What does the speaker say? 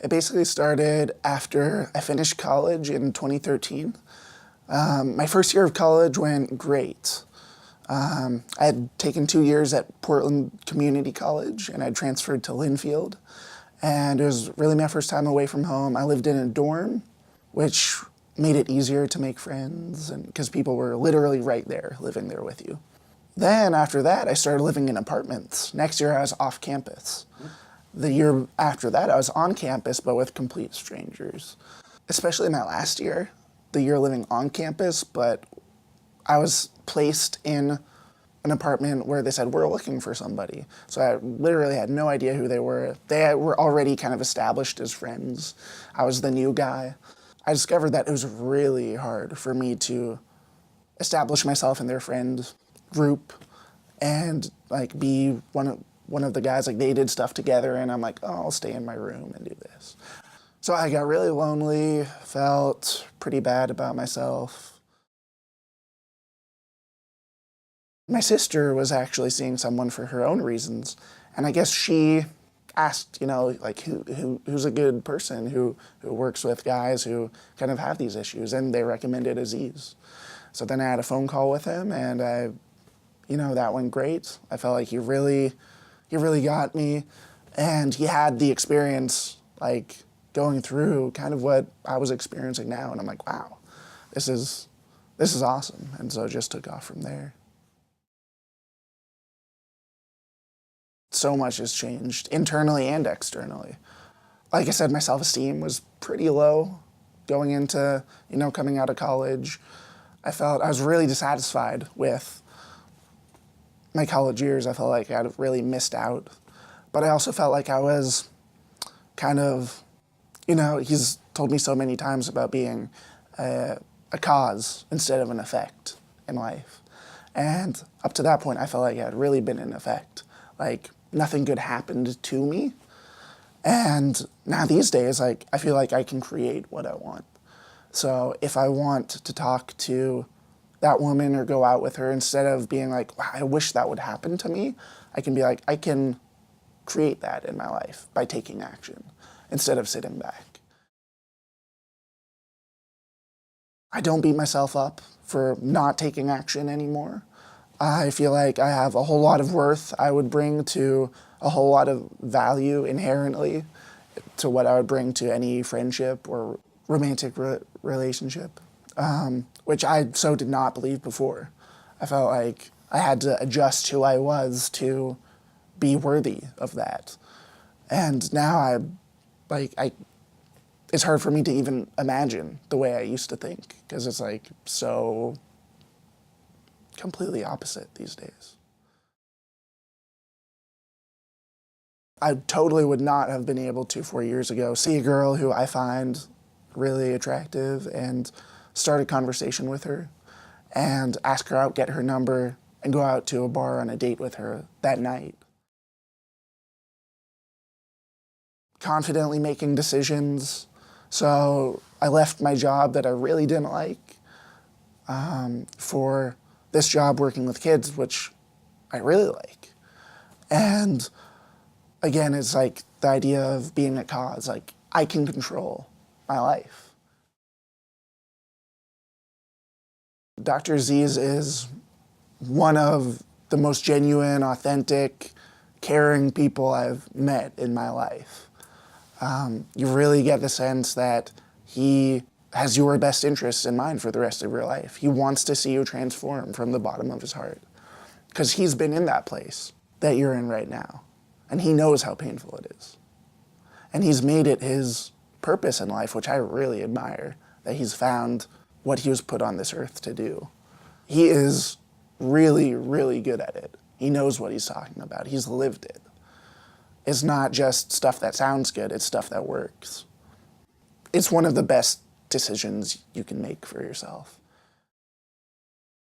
It basically started after I finished college in 2013. My first year of college went great. I had taken 2 years at Portland Community College, and I transferred to Linfield. And it was really my first time away from home. I lived in a dorm, which made it easier to make friends, and because people were literally right there, living there with you. Then after that, I started living in apartments. Next year, I was off campus. The year after that, I was on campus, but with complete strangers. Especially my last year, the year living on campus, but I was placed in an apartment where they said, we're looking for somebody. So I literally had no idea who they were. They were already kind of established as friends. I was the new guy. I discovered that it was really hard for me to establish myself in their friend group and like be one of the guys. Like, they did stuff together and I'm like, oh, I'll stay in my room and do this. So I got really lonely, felt pretty bad about myself. My sister was actually seeing someone for her own reasons, and I guess she asked, like, who's a good person who works with guys who kind of have these issues, and they recommended Aziz. So then I had a phone call with him, and that went great. I felt like he really got me, and he had the experience, like, going through kind of what I was experiencing now, and I'm like, wow, this is awesome, and so it just took off from there. So much has changed, internally and externally. Like I said, my self-esteem was pretty low going into, coming out of college. I felt I was really dissatisfied with my college years. I felt like I had really missed out. But I also felt like I was kind of, he's told me so many times about being a cause instead of an effect in life. And up to that point, I felt like I had really been an effect. Like, nothing good happened to me. And now these days, like, I feel like I can create what I want. So if I want to talk to that woman or go out with her, instead of being like, wow, I wish that would happen to me, I can be like, I can create that in my life by taking action instead of sitting back. I don't beat myself up for not taking action anymore. I feel like I have a whole lot of worth I would bring to a whole lot of value inherently to what I would bring to any friendship or romantic relationship, which I so did not believe before. I felt like I had to adjust who I was to be worthy of that. And now it's hard for me to even imagine the way I used to think, because it's like so completely opposite these days. I totally would not have been able to 4 years ago see a girl who I find really attractive and start a conversation with her and ask her out, get her number, and go out to a bar on a date with her that night. Confidently making decisions. So I left my job that I really didn't like for this job working with kids, which I really like. And again, it's like the idea of being a cause, like I can control my life. Dr. Aziz is one of the most genuine, authentic, caring people I've met in my life. You really get the sense that he has your best interests in mind for the rest of your life. He wants to see you transform from the bottom of his heart, because he's been in that place that you're in right now, and he knows how painful it is. And he's made it his purpose in life, which I really admire, that he's found what he was put on this earth to do. He is really, really good at it. He knows what he's talking about. He's lived it. It's not just stuff that sounds good, it's stuff that works. It's one of the best decisions you can make for yourself.